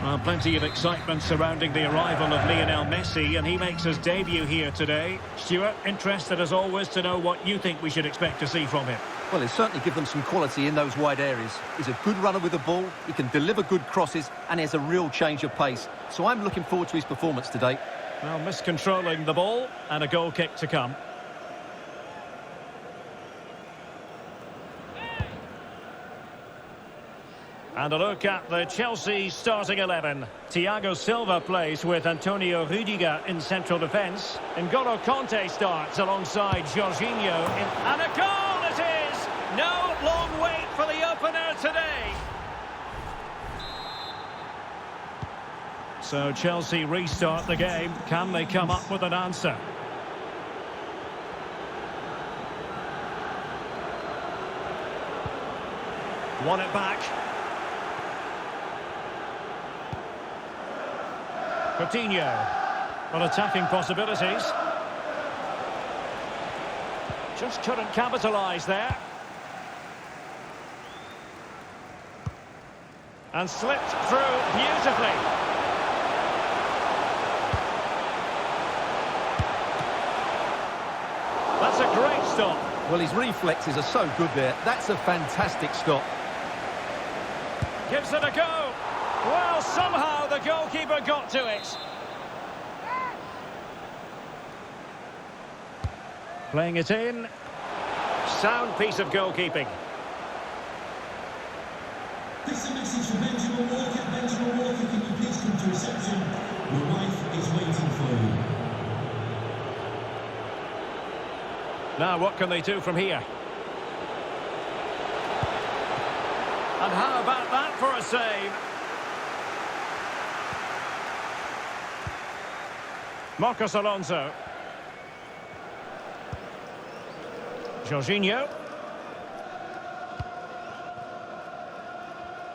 Well, plenty of excitement surrounding the arrival of Lionel Messi, and he makes his debut here today. Stuart, interested as always to know what you think we should expect to see from him. Well, he'll certainly give them some quality in those wide areas. He's a good runner with the ball, he can deliver good crosses, and he has a real change of pace. So I'm looking forward to his performance today. Well, miscontrolling the ball, and a goal kick to come. And a look at the Chelsea starting 11. Thiago Silva plays with Antonio Rudiger in central defence. N'Golo Kanté starts alongside Jorginho. And a goal it is! No long wait for the opener today. So Chelsea restart the game. Can they come up with an answer? Won it back. Coutinho, on attacking possibilities. Just couldn't capitalise there. And slipped through beautifully. That's a great stop. Well, his reflexes are so good there. That's a fantastic stop. Gives it a go. Well, somehow the goalkeeper got to it. Playing it in. Sound piece of goalkeeping. This is a message for Benjamin Walker. Benjamin Walker, can you please come to reception? Your wife is waiting for you. Now, what can they do from here? And how about that for a save? Marcos Alonso. Jorginho.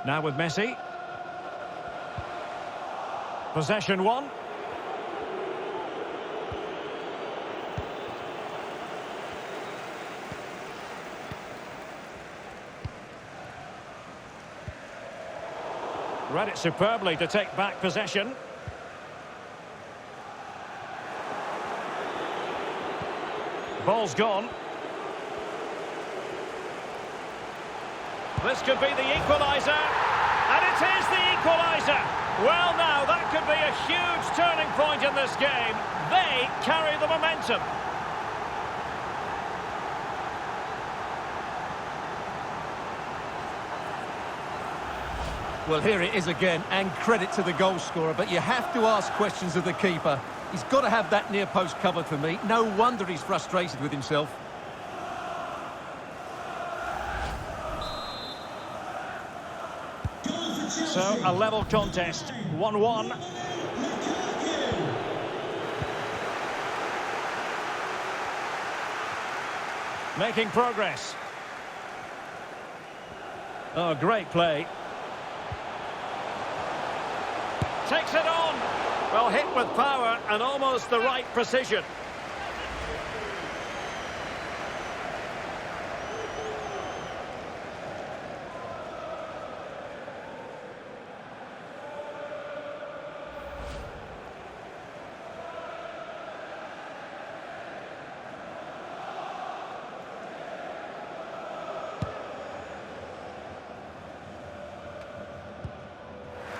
Now with Messi. Possession one. Read it superbly to take back possession. Ball's gone. This could be the equaliser. And it is the equaliser. Well, now, that could be a huge turning point in this game. They carry the momentum. Well, here it is again, and credit to the goal scorer, but you have to ask questions of the keeper. He's got to have that near post covered for me. No wonder he's frustrated with himself. So, a level contest, 1-1. Making progress. Oh, great play. Takes it on. Well, hit with power and almost the right precision.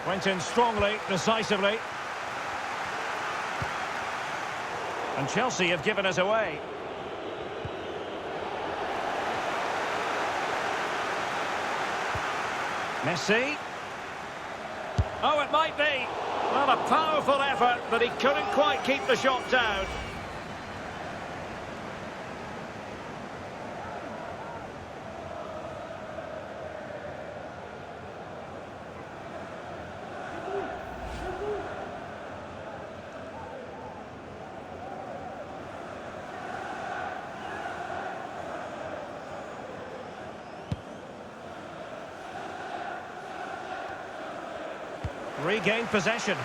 Went in strongly, decisively. And Chelsea have given us away. Messi. Oh, it might be. Well, a powerful effort, but he couldn't quite keep the shot down. Regained possession.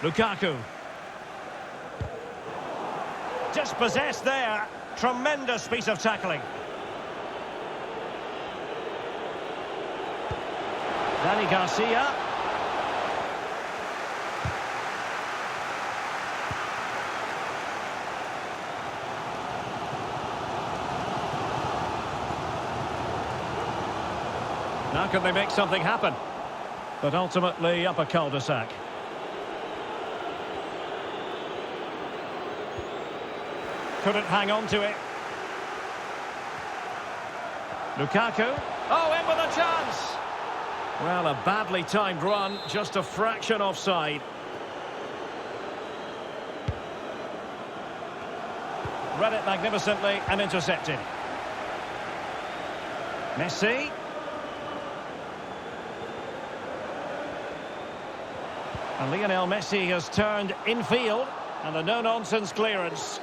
Lukaku. Dispossessed there. Tremendous piece of tackling. Danny Garcia. Now can they make something happen? But ultimately up a cul-de-sac. Couldn't hang on to it. Lukaku. Oh, in with a chance! Well, a badly timed run, just a fraction offside. Read it magnificently and intercepted. Messi. And Lionel Messi has turned infield, and a no-nonsense clearance.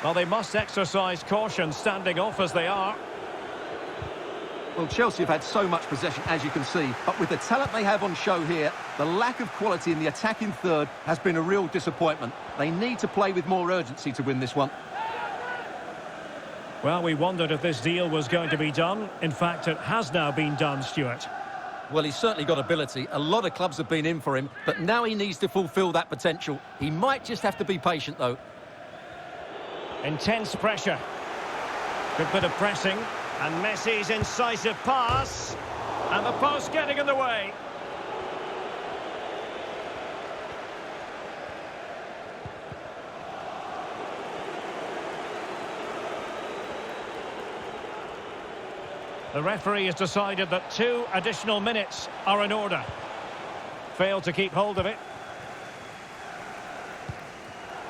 Well, they must exercise caution standing off as they are. Well, Chelsea have had so much possession, as you can see, but with the talent they have on show here, the lack of quality in the attacking third has been a real disappointment. They need to play with more urgency to win this one. Well, we wondered if this deal was going to be done. In fact, it has now been done, Stuart. Well, he's certainly got ability. A lot of clubs have been in for him, but now he needs to fulfil that potential. He might just have to be patient, though. Intense pressure. Good bit of pressing. And Messi's incisive pass. And the post getting in the way. The referee has decided that 2 additional minutes are in order. Failed to keep hold of it.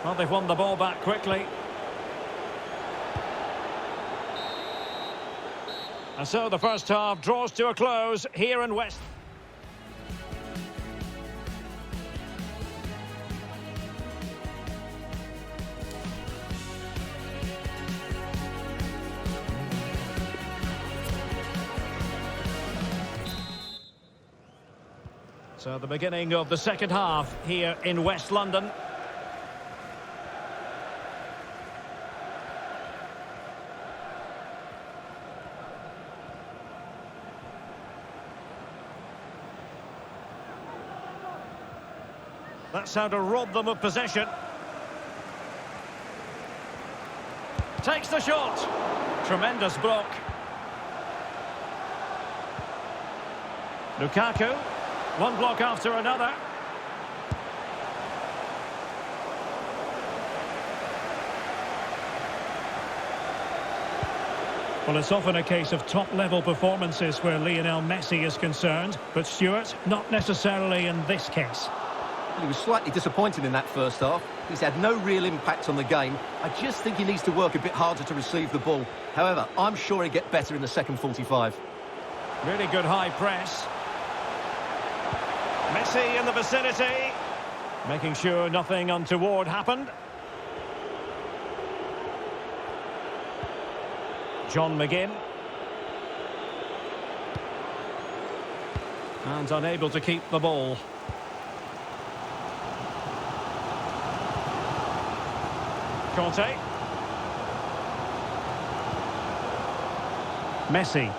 Well, they've won the ball back quickly. And so the first half draws to a close here in West. So the beginning of the second half here in West London. That's how to rob them of possession. Takes the shot. Tremendous block. Lukaku. One block after another. Well, it's often a case of top-level performances where Lionel Messi is concerned, but Stuart, not necessarily in this case. He was slightly disappointed in that first half. He's had no real impact on the game. I just think he needs to work a bit harder to receive the ball. However, I'm sure he'll get better in the second 45. Really good high press. Messi in the vicinity, making sure nothing untoward happened. John McGinn. And unable to keep the ball. Conte. Messi.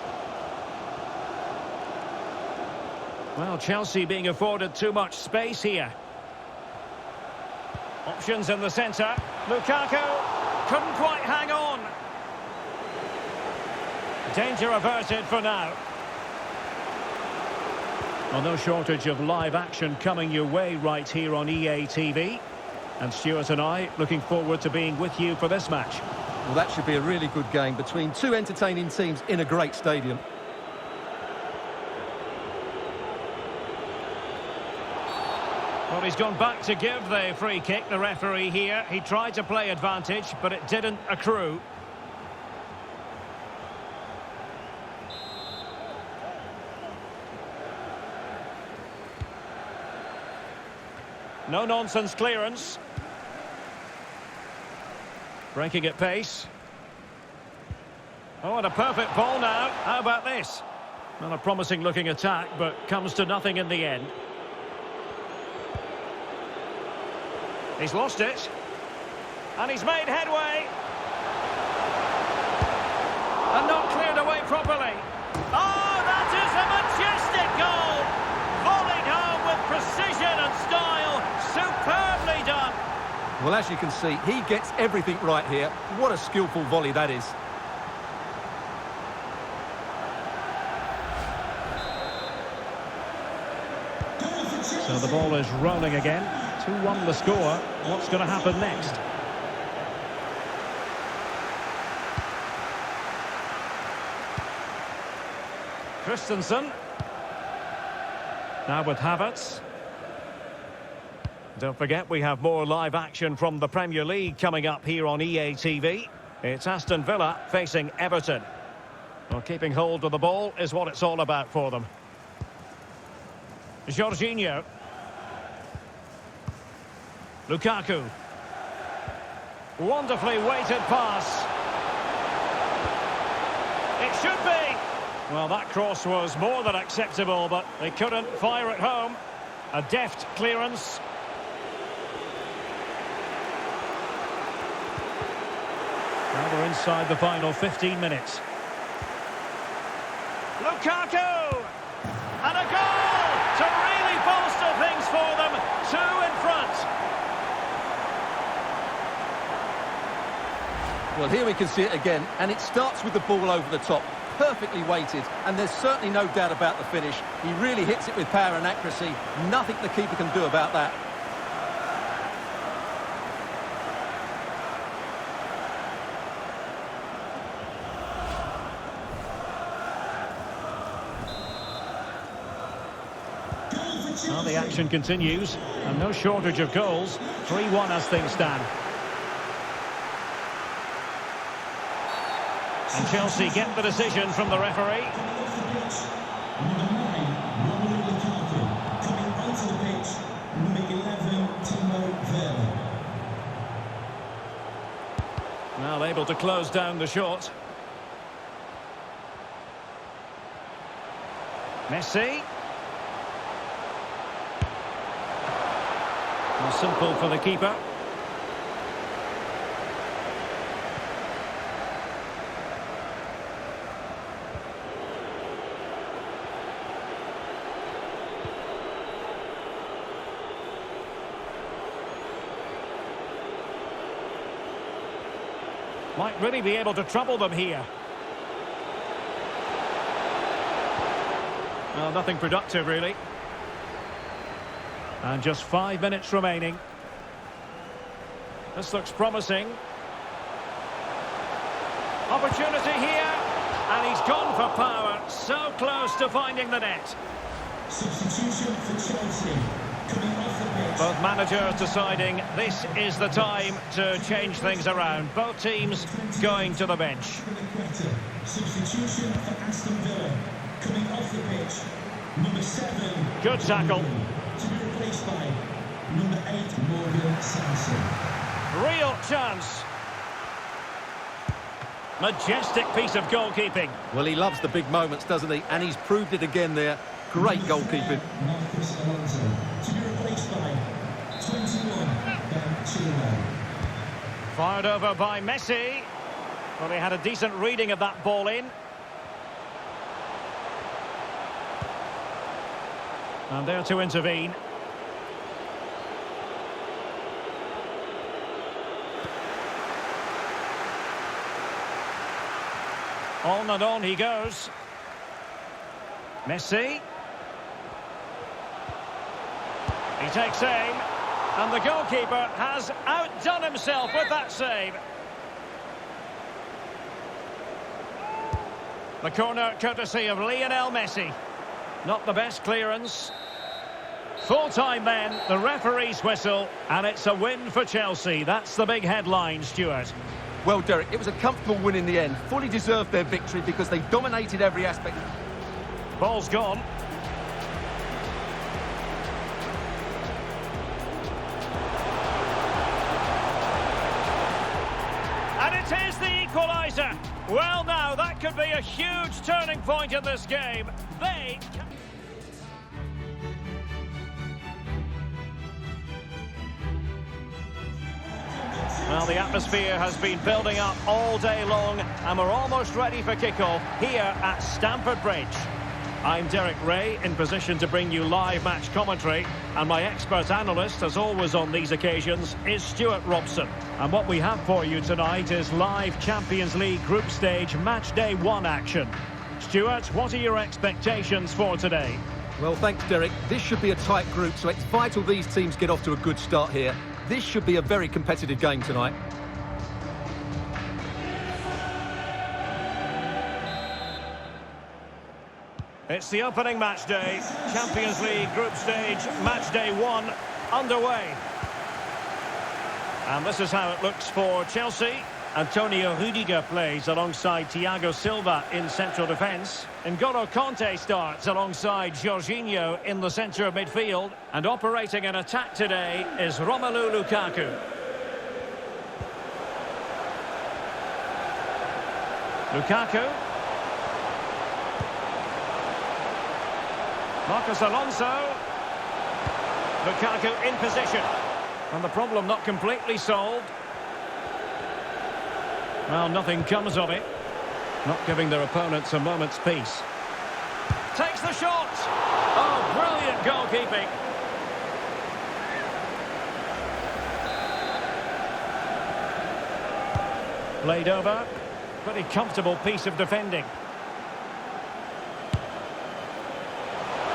Well, Chelsea being afforded too much space here. Options in the centre. Lukaku couldn't quite hang on. Danger averted for now. Well, no shortage of live action coming your way right here on EA TV. And Stuart and I looking forward to being with you for this match. Well, that should be a really good game between 2 entertaining teams in a great stadium. Well, he's gone back to give the free kick, the referee here. He tried to play advantage, but it didn't accrue. No-nonsense clearance. Breaking at pace. Oh, and a perfect ball now. How about this? Not a promising-looking attack, but comes to nothing in the end. He's lost it. And he's made headway. And not cleared away properly. Oh, that is a majestic goal! Volleyed home with precision and style. Superbly done. Well, as you can see, he gets everything right here. What a skillful volley that is. So the ball is rolling again. 2-1 the score. What's going to happen next? Christensen. Now with Havertz. Don't forget, we have more live action from the Premier League coming up here on EA TV. It's Aston Villa facing Everton. Well, keeping hold of the ball is what it's all about for them. Jorginho. Lukaku. Wonderfully weighted pass. It should be. Well, that cross was more than acceptable, but they couldn't fire it home. A deft clearance. Now we're inside the final 15 minutes. Lukaku! And a goal to really bolster things for them. 2 in front. Well, here we can see it again, and it starts with the ball over the top. Perfectly weighted, and there's certainly no doubt about the finish. He really hits it with power and accuracy. Nothing the keeper can do about that. Well, the action continues, and no shortage of goals. 3-1 as things stand. And Chelsea get the decision from the referee. Number 9, Romelu Lukaku. Coming onto the pitch, number 11, Timo Werner. Well, able to close down the shot. Messi. Well, simple for the keeper. Might really be able to trouble them here. Well, nothing productive, really. And just 5 minutes remaining. This looks promising. Opportunity here. And he's gone for power. So close to finding the net. Substitution for Chelsea. Coming off the pitch. Both managers deciding this is the time to change things around. Both teams going to the bench. Substitution for Aston Villa. Coming off the pitch. Number 7. Good tackle. To be replaced by number 8, Morgan Sanson. Real chance. Majestic piece of goalkeeping. Well, he loves the big moments, doesn't he? And he's proved it again there. Great goalkeeping. Marcus Alonso. To be replaced by 21, Ben Chilwell. Fired over by Messi. Well, he had a decent reading of that ball in. And there to intervene. On and on he goes. Messi. He takes aim. And the goalkeeper has outdone himself with that save. The corner courtesy of Lionel Messi. Not the best clearance. Full time then, the referee's whistle, and it's a win for Chelsea. That's the big headline, Stuart. Well, Derek, it was a comfortable win in the end. Fully deserved their victory because they dominated every aspect. Ball's gone. And it is the equaliser. Well, now, that could be a huge turning point in this game. They... Well, the atmosphere has been building up all day long, and we're almost ready for kickoff here at Stamford Bridge. I'm Derek Ray, in position to bring you live match commentary, and my expert analyst, as always on these occasions, is Stuart Robson. And what we have for you tonight is live Champions League group stage match day 1 action. Stuart, what are your expectations for today? Well, thanks, Derek. This should be a tight group, so it's vital these teams get off to a good start here. This should be a very competitive game tonight. It's the opening match day. Champions League group stage match day 1 underway. And this is how it looks for Chelsea. Antonio Rudiger plays alongside Thiago Silva in central defence. N'Golo Kanté starts alongside Jorginho in the centre of midfield. And operating an attack today is Romelu Lukaku. Lukaku. Marcos Alonso. Lukaku in position. And the problem not completely solved. Well, nothing comes of it. Not giving their opponents a moment's peace. Takes the shot. Oh, brilliant goalkeeping. Played over. Pretty comfortable piece of defending.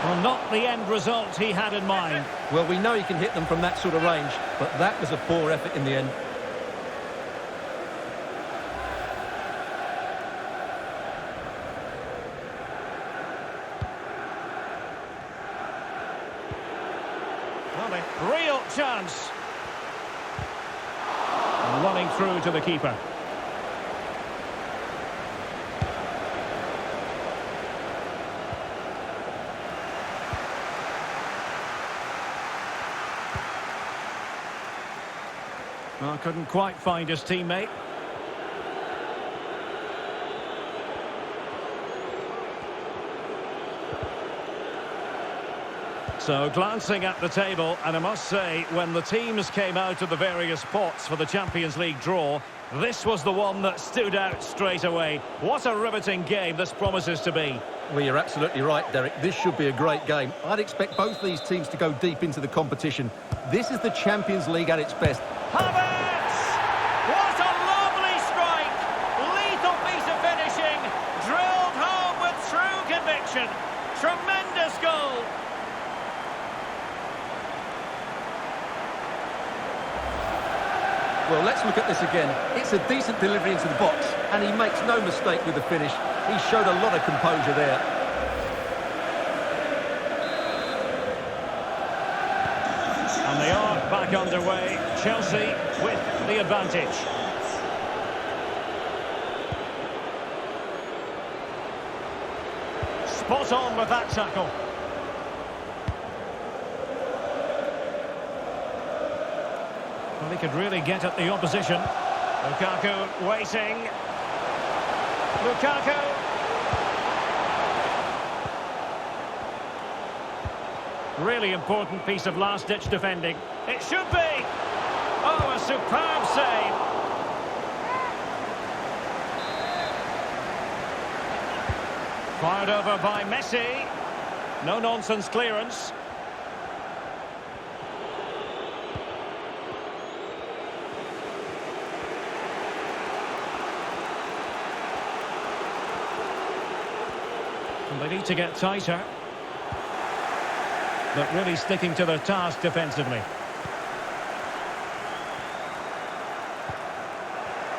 Well, not the end result he had in mind. Well, we know he can hit them from that sort of range, but that was a poor effort in the end. Real chance. Running through to the keeper. Well, couldn't quite find his teammate. So, glancing at the table, and I must say, when the teams came out of the various pots for the Champions League draw, this was the one that stood out straight away. What a riveting game this promises to be. Well, you're absolutely right, Derek. This should be a great game. I'd expect both these teams to go deep into the competition. This is the Champions League at its best. Havertz! What a lovely strike! Lethal piece of finishing, drilled home with true conviction. Tremendous goal! Well, let's look at this again. It's a decent delivery into the box, and he makes no mistake with the finish. He showed a lot of composure there. And they are back underway. Chelsea with the advantage. Spot on with that tackle. Well, he could really get at the opposition. Lukaku waiting. Lukaku. Really important piece of last-ditch defending. It should be. Oh, a superb save. Fired over by Messi. No-nonsense clearance. And they need to get tighter. But really sticking to their task defensively.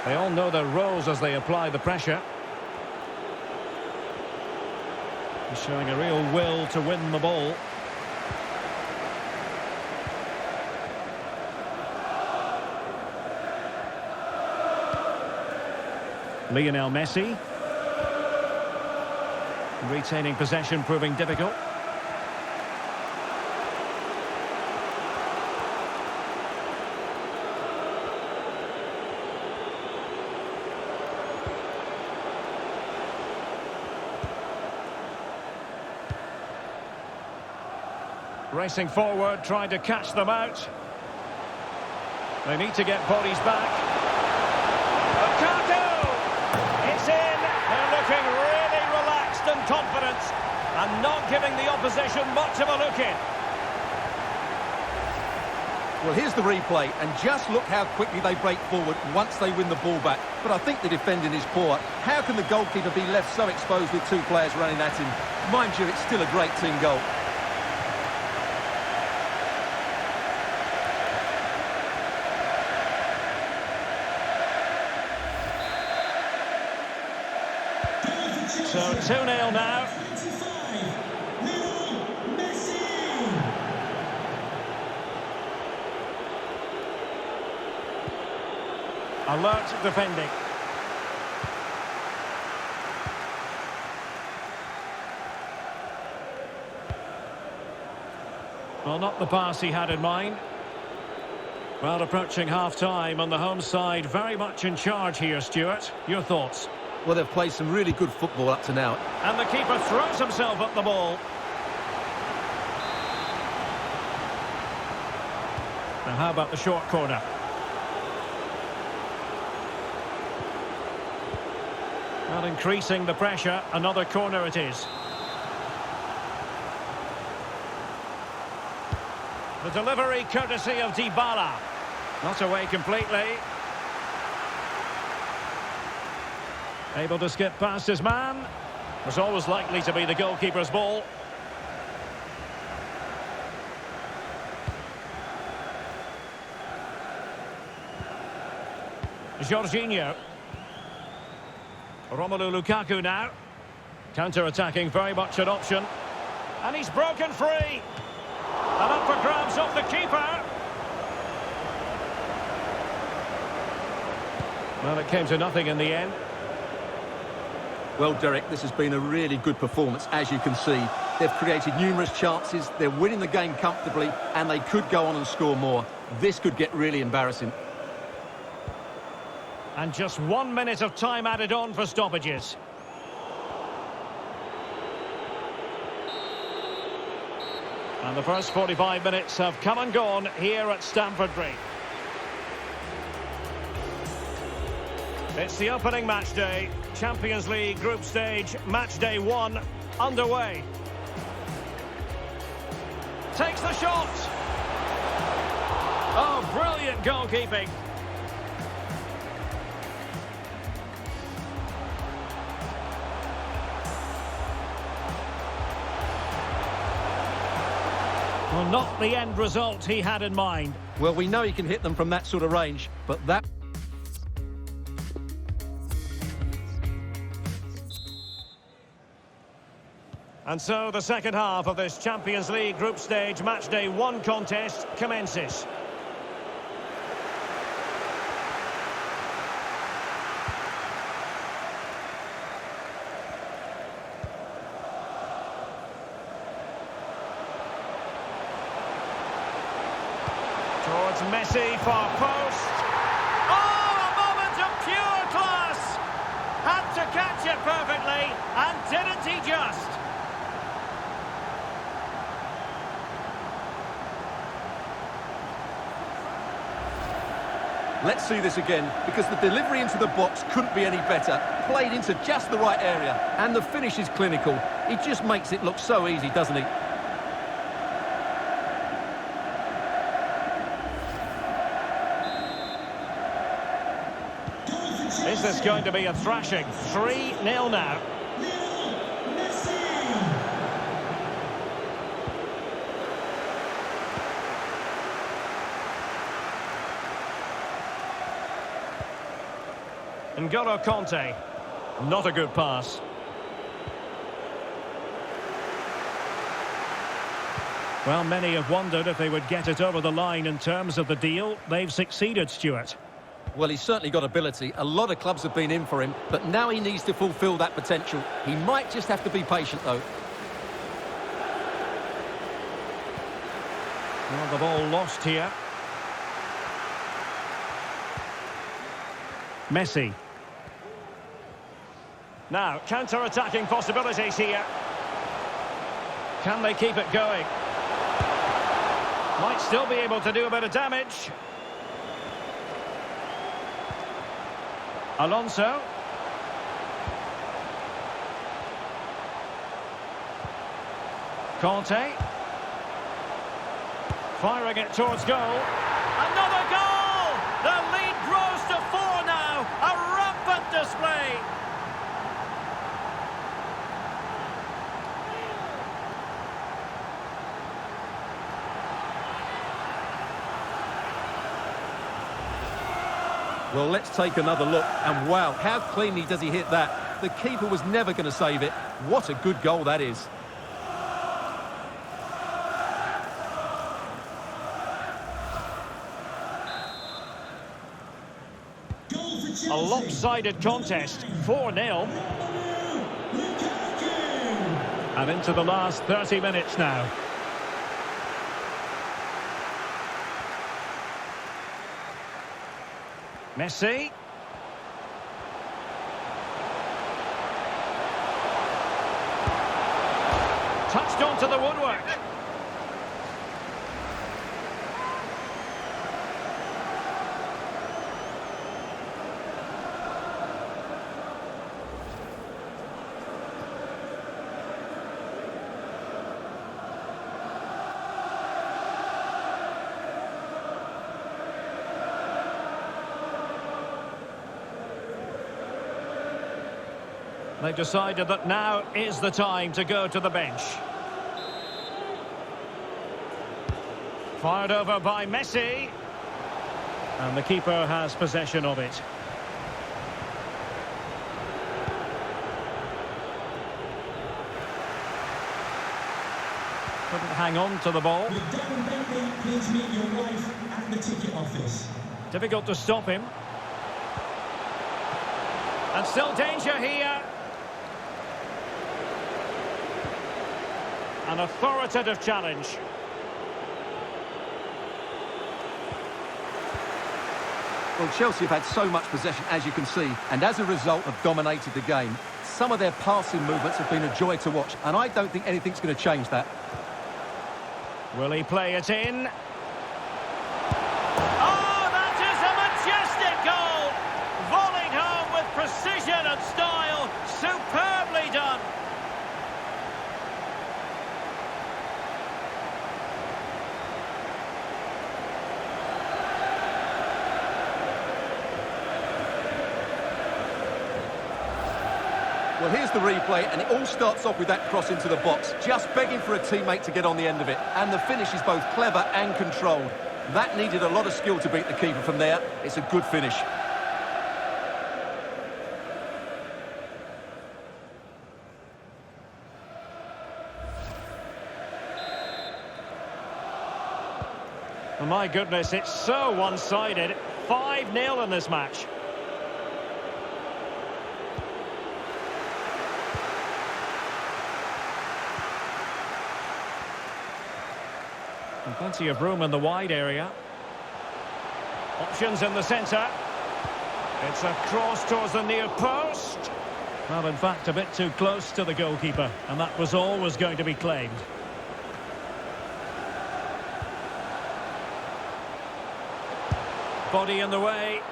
They all know their roles as they apply the pressure. He's showing a real will to win the ball. Lionel Messi. Retaining possession proving difficult. Racing forward, trying to catch them out. They need to get bodies back. And not giving the opposition much of a look in. Well, here's the replay, and just look how quickly they break forward once they win the ball back. But I think the defending is poor. How can the goalkeeper be left so exposed with two players running at him? Mind you, it's still a great team goal. So 2-0 now. 25, Lionel Messi. Alert defending. Well, not the pass he had in mind. Well, approaching half-time on the home side, very much in charge here, Stuart. Your thoughts? Well, they've played some really good football up to now. And the keeper throws himself at the ball. Now, how about the short corner? Well, increasing the pressure. Another corner it is. The delivery courtesy of Dybala. Not away completely. Able to skip past his man. Was always likely to be the goalkeeper's ball. Jorginho. Romelu Lukaku now. Counter-attacking, very much an option. And he's broken free. And up for grabs off the keeper. Well, it came to nothing in the end. Well, Derek, this has been a really good performance, as you can see. They've created numerous chances, they're winning the game comfortably, and they could go on and score more. This could get really embarrassing. And just 1 minute of time added on for stoppages. And the first 45 minutes have come and gone here at Stamford Bridge. It's the opening match day. Champions League group stage, match day 1, underway. Takes the shot. Oh, brilliant goalkeeping. Well, not the end result he had in mind. Well, we know he can hit them from that sort of range, but that... And so the second half of this Champions League group stage match day 1 contest commences. Towards Messi, far post. Oh, a moment of pure class! Had to catch it perfectly, and didn't he just? Let's see this again, because the delivery into the box couldn't be any better. Played into just the right area, and the finish is clinical. He just makes it look so easy, doesn't he? Is this going to be a thrashing? 3-0 now. Lionel Messi. N'Golo Kanté. Not a good pass. Well, many have wondered if they would get it over the line in terms of the deal. They've succeeded, Stuart. Well, he's certainly got ability. A lot of clubs have been in for him, but now he needs to fulfil that potential. He might just have to be patient, though. Well, the ball lost here. Messi. Now, counter-attacking possibilities here. Can they keep it going? Might still be able to do a bit of damage. Alonso. Conte. Firing it towards goal. Another goal! The lead grows to 4 now. A rampant display. Well, let's take another look. And wow, how cleanly does he hit that? The keeper was never going to save it. What a good goal that is. Goal for Chelsea. A lopsided contest, 4-0. And into the last 30 minutes now. Messi. Touched onto the woodwork. They've decided that now is the time to go to the bench. Fired over by Messi. And the keeper has possession of it. Couldn't hang on to the ball. With Darren Bentley, please meet your wife at the ticket office. Difficult to stop him. And still danger here. An authoritative challenge. Well, Chelsea have had so much possession, as you can see, and as a result have dominated the game. Some of their passing movements have been a joy to watch, and I don't think anything's going to change that. Will he play it in? Oh, that is a majestic goal! Volleyed home with precision and style. Superbly done. Well, here's the replay, and it all starts off with that cross into the box, just begging for a teammate to get on the end of it. And the finish is both clever and controlled. That needed a lot of skill to beat the keeper from there. It's a good finish. Oh, my goodness, it's so one-sided. 5-0 in this match. And plenty of room in the wide area. Options in the centre. It's a cross towards the near post. Well, in fact, a bit too close to the goalkeeper, and that was always going to be claimed. Body in the way.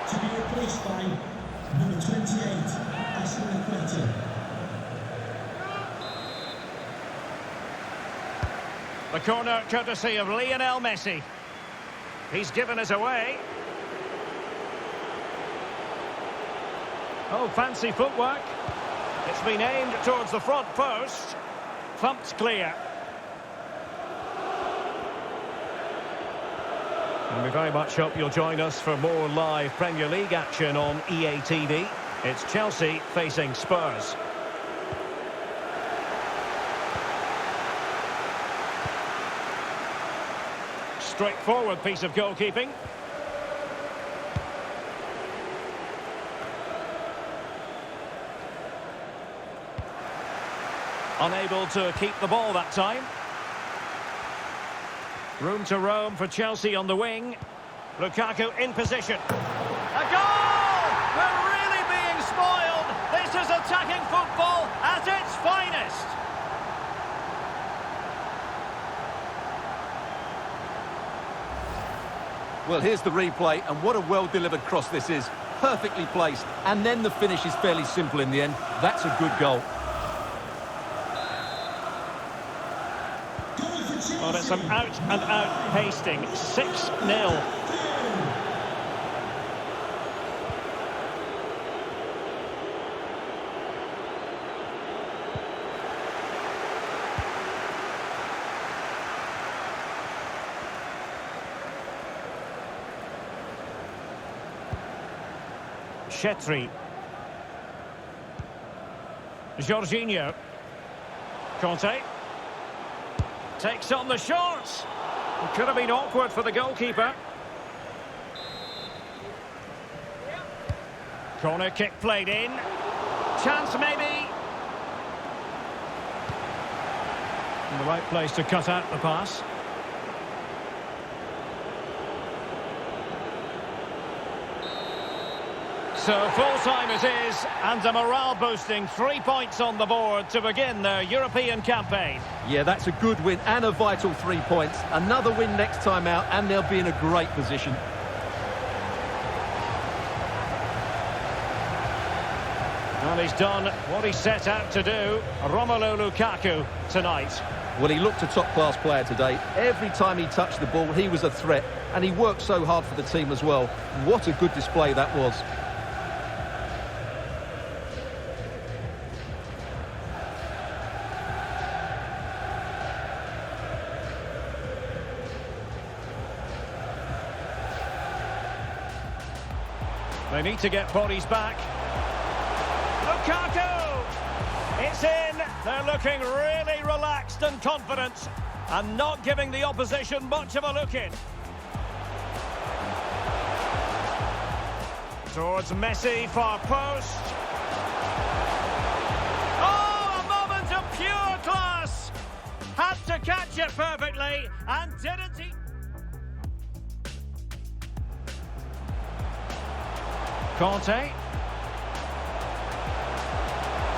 To be replaced by number 28, Ashley Equator. The corner courtesy of Lionel Messi. He's given us away. Oh, fancy footwork. It's been aimed towards the front post. Thumped clear. And we very much hope you'll join us for more live Premier League action on EA TV. It's Chelsea facing Spurs. Straightforward piece of goalkeeping. Unable to keep the ball that time. Room to roam for Chelsea on the wing. Lukaku in position. A goal! We're really being spoiled. This is attacking football at its finest. Well, here's the replay, and what a well-delivered cross this is. perfectly placed, and then the finish is fairly simple in the end. That's a good goal. Well, it's an out-and-out pasting. 6-0. Chetri. Jorginho. Conte. Takes on the shots. It could have been awkward for the goalkeeper. Corner kick played in. Chance maybe. In the right place to cut out the pass. So full-time it is, and a morale-boosting 3 points on the board to begin their European campaign. Yeah, that's a good win and a vital 3 points. Another win next time out, and they'll be in a great position. Well, he's done what he set out to do, Romelu Lukaku, tonight. Well, he looked a top-class player today. Every time he touched the ball, he was a threat, and he worked so hard for the team as well. What a good display that was. They need to get bodies back. Lukaku! It's in. They're looking really relaxed and confident and not giving the opposition much of a look in. Towards Messi, far post. Oh, a moment of pure class! Had to catch it perfectly, and didn't he? Conte.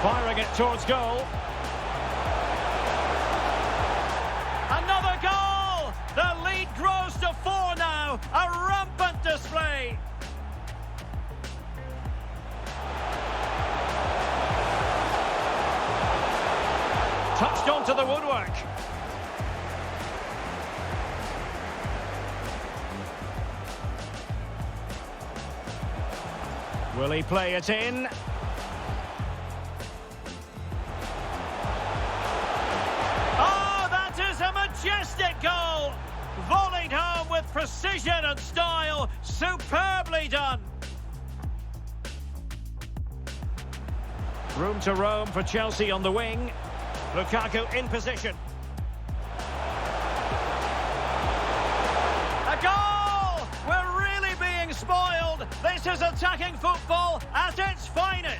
Firing it towards goal. Another goal! The lead grows to 4 now. A rampant display. Touched onto the woodwork. Will he play it in? Oh, that is a majestic goal! Volleyed home with precision and style. Superbly done. Room to roam for Chelsea on the wing. Lukaku in position. A goal! We're really being spoiled. This is attacking football at its finest.